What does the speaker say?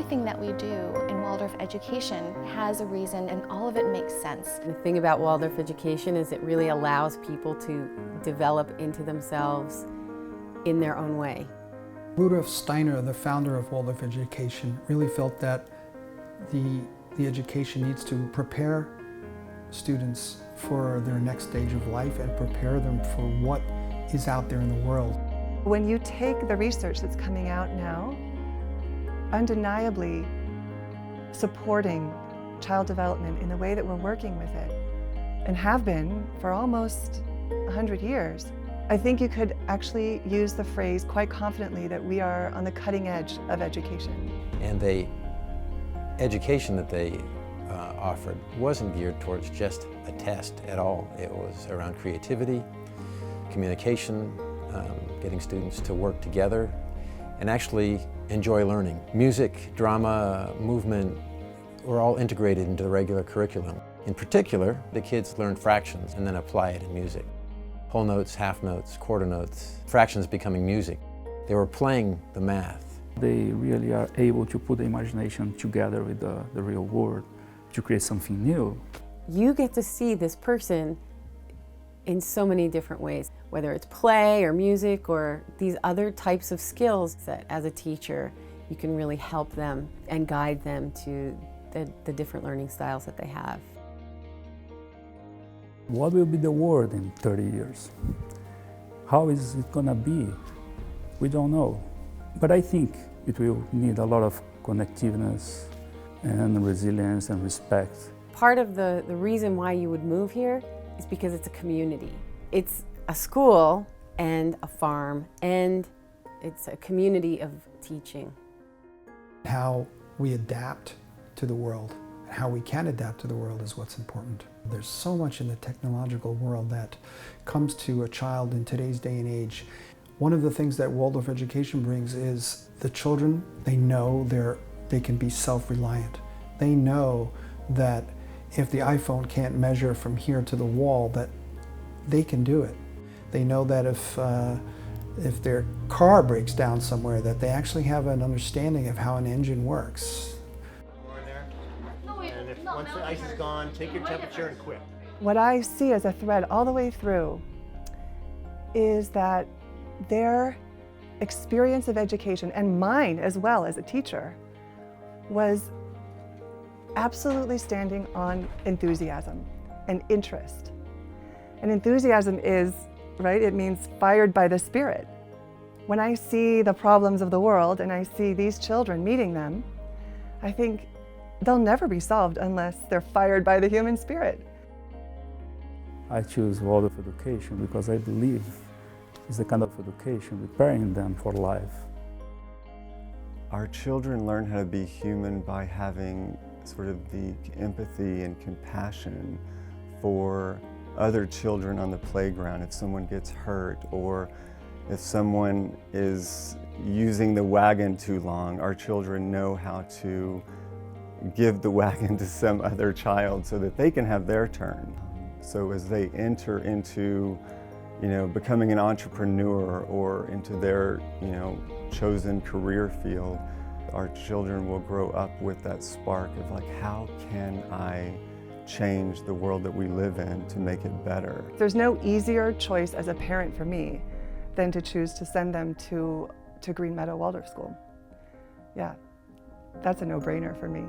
Everything that we do in Waldorf education has a reason, and all of it makes sense. The thing about Waldorf education is it really allows people to develop into themselves in their own way. Rudolf Steiner, the founder of Waldorf education, really felt that the education needs to prepare students for their next stage of life and prepare them for what is out there in the world. When you take the research that's coming out now, undeniably supporting child development in the way that we're working with it, and have been for almost 100 years, I think you could actually use the phrase quite confidently that we are on the cutting edge of education. And the education that they offered wasn't geared towards just a test at all. It was around creativity, communication, getting students to work together and actually enjoy learning. Music, drama, movement were all integrated into the regular curriculum. In particular, the kids learned fractions and then apply it in music. Whole notes, half notes, quarter notes, fractions becoming music. They were playing the math. They really are able to put the imagination together with the real world to create something new. You get to see this person in so many different ways, whether it's play or music or these other types of skills that as a teacher you can really help them and guide them to the different learning styles that they have. What will be the world in 30 years? How is it gonna be? We don't know. But I think it will need a lot of connectiveness and resilience and respect. Part of the reason why you would move here is because it's a community. It's a school and a farm, and it's a community of teaching. How we adapt to the world, how we can adapt to the world is what's important. There's so much in the technological world that comes to a child in today's day and age. One of the things that Waldorf education brings is the children, they know they can be self-reliant. They know that if the iPhone can't measure from here to the wall, that they can do it. They know that if their car breaks down somewhere, that they actually have an understanding of how an engine works. And if once the ice is gone, take your temperature and quit. What I see as a thread all the way through is that their experience of education, and mine as well as a teacher, was absolutely standing on enthusiasm and interest. And enthusiasm is, right, it means fired by the Spirit. When I see the problems of the world and I see these children meeting them, I think they'll never be solved unless they're fired by the human spirit. I choose Waldorf education because I believe it's the kind of education preparing them for life. Our children learn how to be human by having sort of the empathy and compassion for other children on the playground. If someone gets hurt or if someone is using the wagon too long, our children know how to give the wagon to some other child so that they can have their turn. So as they enter into, becoming an entrepreneur or into their, chosen career field, our children will grow up with that spark of like, how can I change the world that we live in to make it better? There's no easier choice as a parent for me than to choose to send them to Green Meadow Waldorf School. Yeah, that's a no-brainer for me.